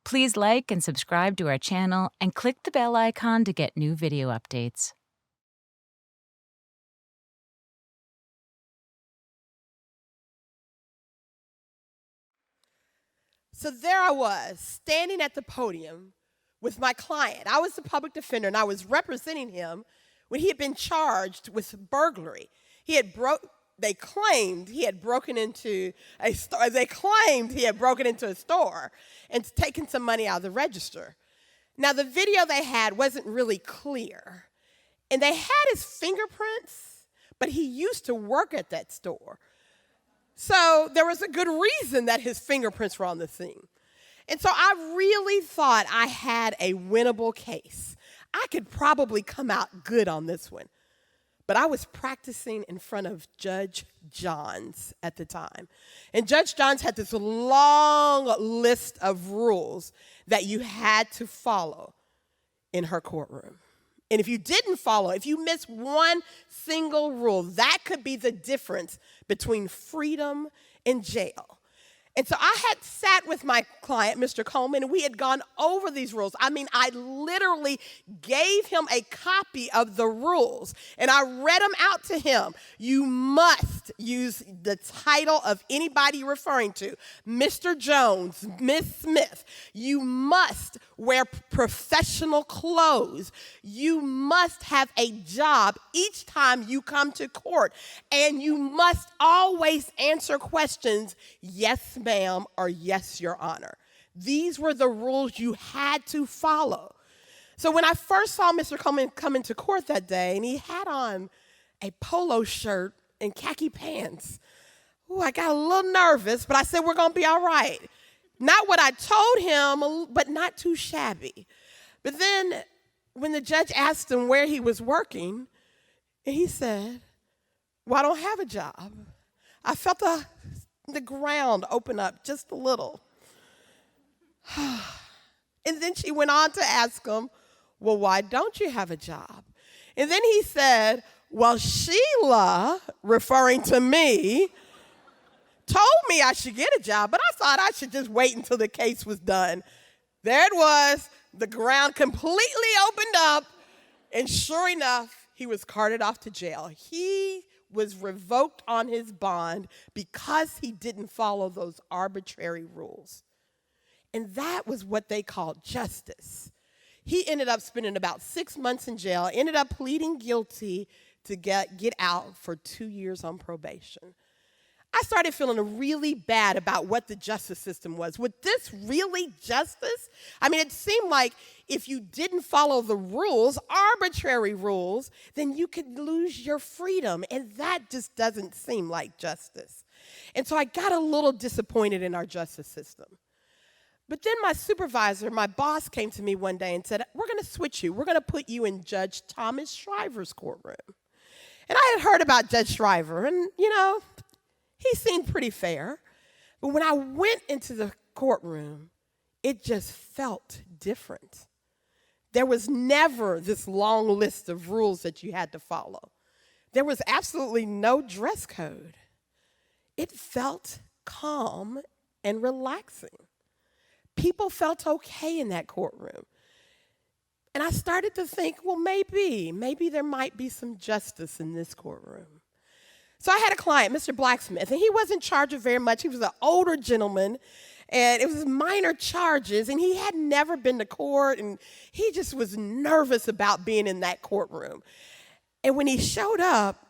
Please like and subscribe to our channel and click the bell icon to get new video updates. So there I was, standing at the podium with my client. I was the public defender, and I was representing him when he had been charged with burglary. They claimed he had broken into a store. They claimed he had broken into a store and taken some money out of the register. Now, the video they had wasn't really clear, and they had his fingerprints, but he used to work at that store. So there was a good reason that his fingerprints were on the thing. And so I really thought I had a winnable case. I could probably come out good on this one. But I was practicing in front of Judge Johns at the time. And Judge Johns had this long list of rules that you had to follow in her courtroom. And if you didn't follow, if you missed one single rule, that could be the difference between freedom and jail. And so I had sat with my client, Mr. Coleman, and we had gone over these rules. I mean, I literally gave him a copy of the rules, and I read them out to him. You must use the title of anybody you're referring to, Mr. Jones, Miss Smith. You must wear professional clothes. You must have a job each time you come to court, and you must always answer questions, yes, ma'am, or yes, your honor. These were the rules you had to follow. So when I first saw Mr. Coleman come into court that day, and he had on a polo shirt and khaki pants, I got a little nervous, but I said, we're going to be all right. Not what I told him, but not too shabby. But then when the judge asked him where he was working, and he said, well, I don't have a job. I felt the ground open up just a little. And then she went on to ask him, well, why don't you have a job? And then he said, well, Sheila, referring to me, told me I should get a job, but I thought I should just wait until the case was done. There it was. The ground completely opened up, and sure enough, he was carted off to jail. He was revoked on his bond because he didn't follow those arbitrary rules. And that was what they called justice. He ended up spending about 6 months in jail, ended up pleading guilty to get out for 2 years on probation. I started feeling really bad about what the justice system was. Was this really justice? I mean, it seemed like if you didn't follow the rules, arbitrary rules, then you could lose your freedom. And that just doesn't seem like justice. And so I got a little disappointed in our justice system. But then my supervisor, my boss, came to me one day and said, we're going to switch you. We're going to put you in Judge Thomas Shriver's courtroom. And I had heard about Judge Shriver, and, he seemed pretty fair. But when I went into the courtroom, it just felt different. There was never this long list of rules that you had to follow. There was absolutely no dress code. It felt calm and relaxing. People felt okay in that courtroom. And I started to think, well, maybe there might be some justice in this courtroom. So I had a client, Mr. Blacksmith, and he wasn't charged with very much. He was an older gentleman, and it was minor charges, and he had never been to court, and he just was nervous about being in that courtroom. And when he showed up,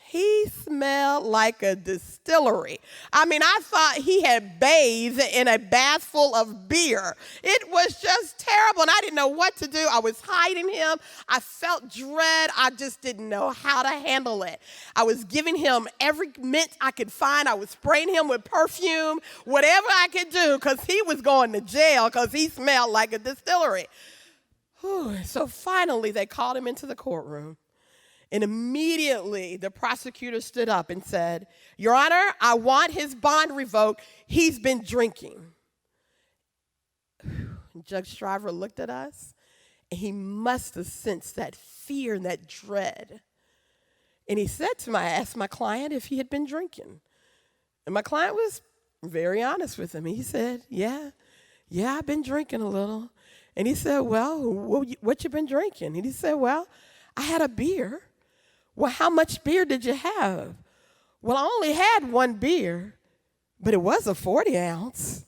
he smelled like a distillery. I mean, I thought he had bathed in a bath full of beer. It was just terrible, and I didn't know what to do. I was hiding him. I felt dread. I just didn't know how to handle it. I was giving him every mint I could find. I was spraying him with perfume, whatever I could do, because he was going to jail because he smelled like a distillery. So finally, they called him into the courtroom. And immediately, the prosecutor stood up and said, Your Honor, I want his bond revoked. He's been drinking. And Judge Shriver looked at us, and he must have sensed that fear and that dread. And he said to me, I asked my client if he had been drinking. And my client was very honest with him. He said, yeah, yeah, I've been drinking a little. And he said, well, what you been drinking? And he said, well, I had a beer. Well, how much beer did you have? Well, I only had one beer, but it was a 40 ounce.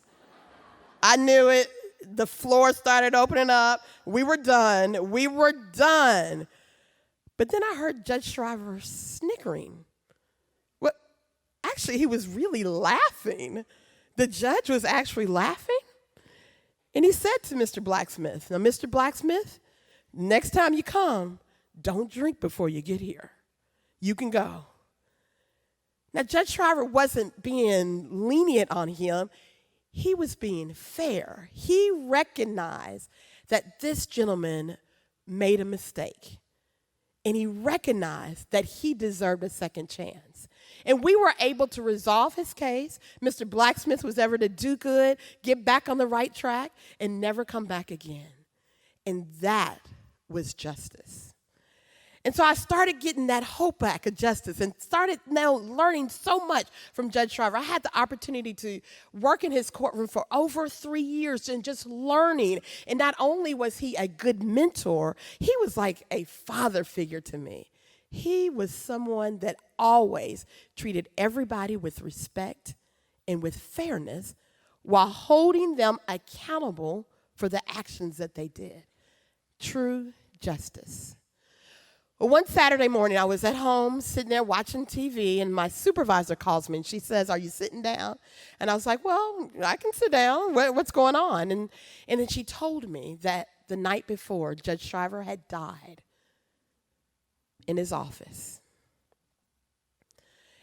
I knew it. The floor started opening up. We were done. We were done. But then I heard Judge Shriver snickering. Well, actually, he was really laughing. The judge was actually laughing. And he said to Mr. Blacksmith, now, Mr. Blacksmith, next time you come, don't drink before you get here. You can go. Now, Judge Shriver wasn't being lenient on him. He was being fair. He recognized that this gentleman made a mistake. And he recognized that he deserved a second chance. And we were able to resolve his case. Mr. Blacksmith was ever to do good, get back on the right track, and never come back again. And that was justice. And so I started getting that hope back of justice and started now learning so much from Judge Shriver. I had the opportunity to work in his courtroom for over 3 years and just learning. And not only was he a good mentor, he was like a father figure to me. He was someone that always treated everybody with respect and with fairness while holding them accountable for the actions that they did. True justice. Well, one Saturday morning, I was at home sitting there watching TV, and my supervisor calls me, and she says, are you sitting down? And I was like, well, I can sit down. What's going on? And then she told me that the night before, Judge Shriver had died in his office.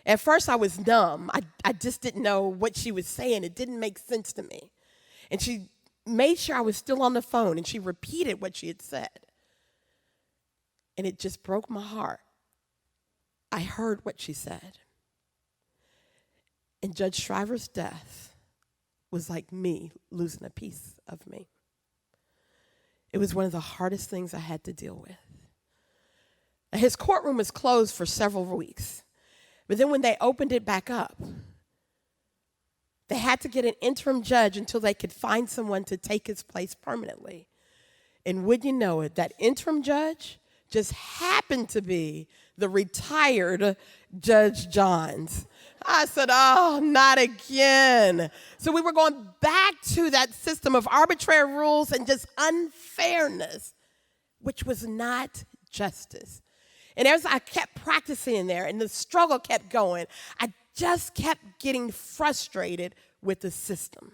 At first, I was numb. I just didn't know what she was saying. It didn't make sense to me. And she made sure I was still on the phone, and she repeated what she had said. And it just broke my heart. I heard what she said. And Judge Shriver's death was like me losing a piece of me. It was one of the hardest things I had to deal with. His courtroom was closed for several weeks. But then when they opened it back up, they had to get an interim judge until they could find someone to take his place permanently. And wouldn't you know it, that interim judge just happened to be the retired Judge Johns. I said, oh, not again. So we were going back to that system of arbitrary rules and just unfairness, which was not justice. And as I kept practicing in there and the struggle kept going, I just kept getting frustrated with the system.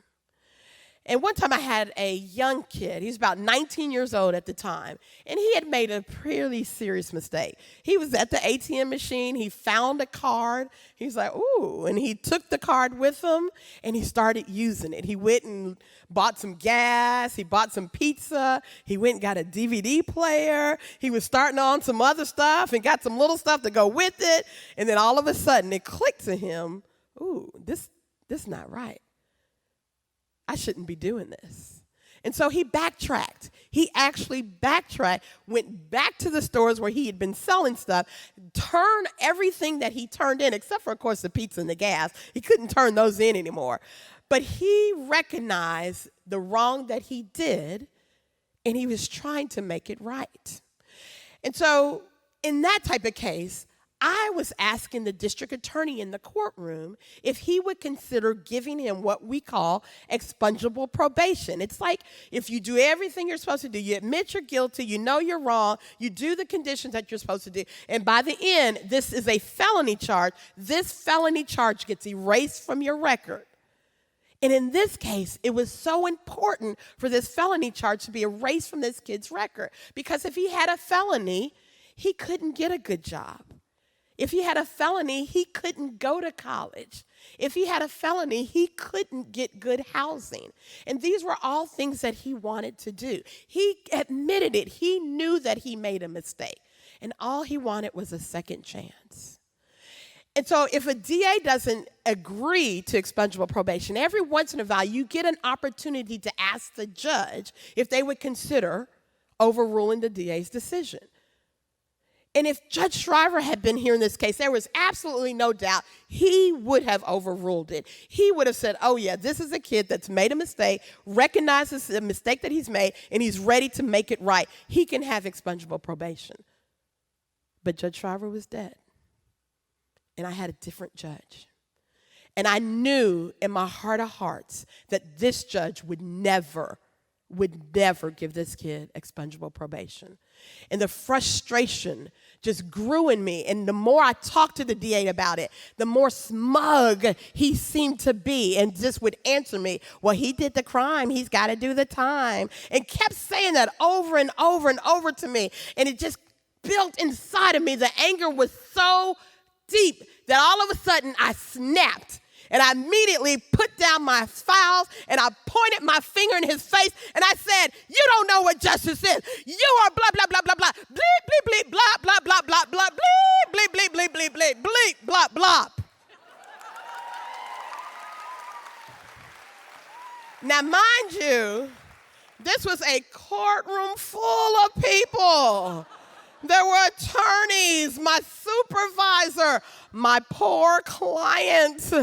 And one time I had a young kid. He was about 19 years old at the time. And he had made a pretty serious mistake. He was at the ATM machine. He found a card. He was like, ooh. And he took the card with him and he started using it. He went and bought some gas. He bought some pizza. He went and got a DVD player. He was starting on some other stuff and got some little stuff to go with it. And then all of a sudden it clicked to him, ooh, this is not right. I shouldn't be doing this. And so he backtracked. He actually backtracked, went back to the stores where he had been selling stuff, turned everything that he turned in, except for, of course, the pizza and the gas. He couldn't turn those in anymore. But he recognized the wrong that he did, and he was trying to make it right. And so in that type of case, I was asking the district attorney in the courtroom if he would consider giving him what we call expungible probation. It's like if you do everything you're supposed to do, you admit you're guilty, you know you're wrong, you do the conditions that you're supposed to do, and by the end, this is a felony charge. This felony charge gets erased from your record. And in this case, it was so important for this felony charge to be erased from this kid's record because if he had a felony, he couldn't get a good job. If he had a felony, he couldn't go to college. If he had a felony, he couldn't get good housing. And these were all things that he wanted to do. He admitted it. He knew that he made a mistake. And all he wanted was a second chance. And so if a DA doesn't agree to expungible probation, every once in a while you get an opportunity to ask the judge if they would consider overruling the DA's decision. And if Judge Shriver had been here in this case, there was absolutely no doubt he would have overruled it. He would have said, oh yeah, this is a kid that's made a mistake, recognizes the mistake that he's made, and he's ready to make it right. He can have expungable probation. But Judge Shriver was dead. And I had a different judge. And I knew in my heart of hearts that this judge would never give this kid expungable probation. And the frustration just grew in me. And the more I talked to the DA about it, the more smug he seemed to be and just would answer me, well, he did the crime. He's got to do the time. And kept saying that over and over and over to me. And it just built inside of me. The anger was so deep that all of a sudden I snapped. And I immediately put down my files and I pointed my finger in his face and I said, you don't know what justice is. You are blah, blah, blah, blah, blah, bleep, bleep, bleep, blah, blah, blah, blah, blah, bleep, bleep, bleep, bleep, bleep, bleep, bleep, blah, blah. Now, mind you, this was a courtroom full of people. There were attorneys, my supervisor, my poor client,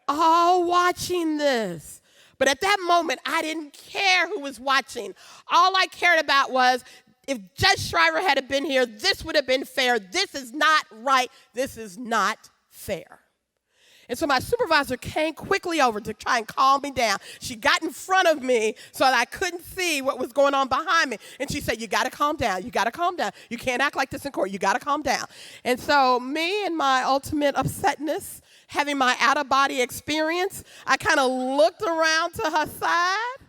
all watching this. But at that moment, I didn't care who was watching. All I cared about was if Judge Shriver had been here, this would have been fair. This is not right. This is not fair. And so my supervisor came quickly over to try and calm me down. She got in front of me so that I couldn't see what was going on behind me. And she said, you got to calm down. You got to calm down. You can't act like this in court. You got to calm down. And so me and my ultimate upsetness, having my out-of-body experience, I kind of looked around to her side,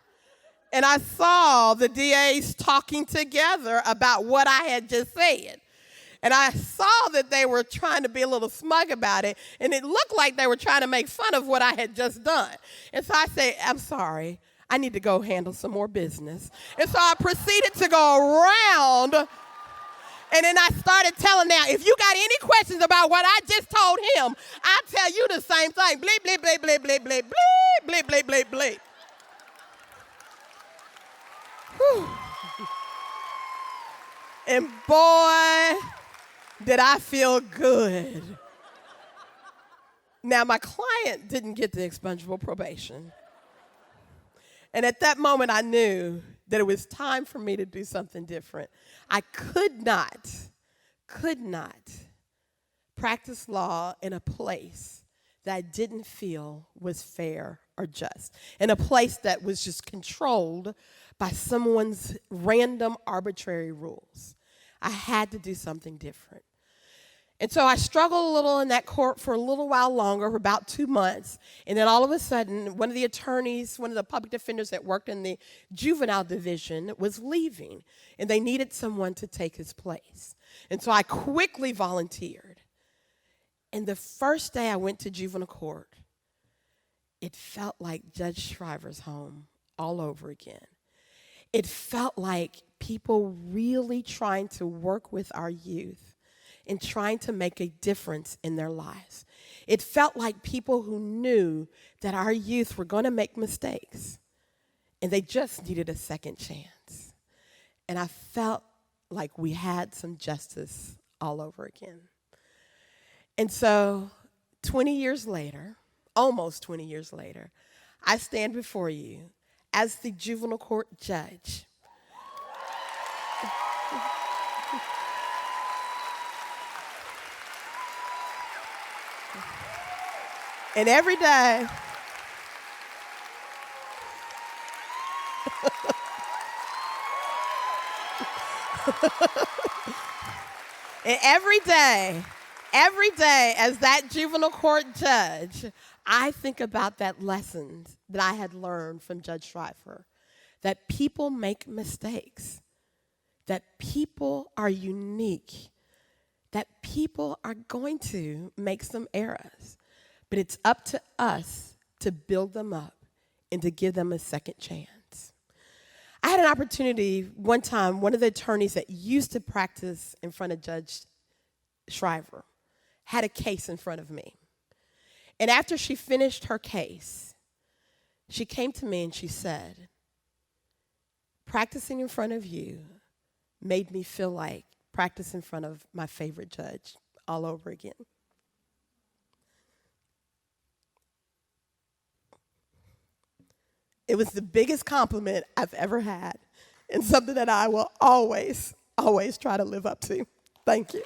and I saw the DAs talking together about what I had just said. And I saw that they were trying to be a little smug about it, and it looked like they were trying to make fun of what I had just done. And so I said, I'm sorry, I need to go handle some more business. And so I proceeded to go around, and then I started telling now, if you got any questions about what I just told him, I'll tell you the same thing. Bleep, bleep, bleep, bleep, bleep, bleep, bleep, bleep, bleep, bleep, bleep. Whew. And boy, did I feel good. Now, my client didn't get the expungable probation. And at that moment, I knew that it was time for me to do something different. I could not practice law in a place that I didn't feel was fair or just, in a place that was just controlled by someone's random arbitrary rules. I had to do something different. And so I struggled a little in that court for a little while longer, for about 2 months. And then all of a sudden, one of the attorneys, one of the public defenders that worked in the juvenile division was leaving. And they needed someone to take his place. And so I quickly volunteered. And the first day I went to juvenile court, it felt like Judge Shriver's home all over again. It felt like people really trying to work with our youth and trying to make a difference in their lives. It felt like people who knew that our youth were going to make mistakes and they just needed a second chance. And I felt like we had some justice all over again. And so 20 years later, almost 20 years later, I stand before you as the juvenile court judge. And every day, and every day as that juvenile court judge, I think about that lesson that I had learned from Judge Shriver, that people make mistakes, that people are unique, that people are going to make some errors. But it's up to us to build them up and to give them a second chance. I had an opportunity one time, one of the attorneys that used to practice in front of Judge Shriver had a case in front of me. And after she finished her case, she came to me and she said, practicing in front of you made me feel like practice in front of my favorite judge all over again. It was the biggest compliment I've ever had, and something that I will always, always try to live up to. Thank you.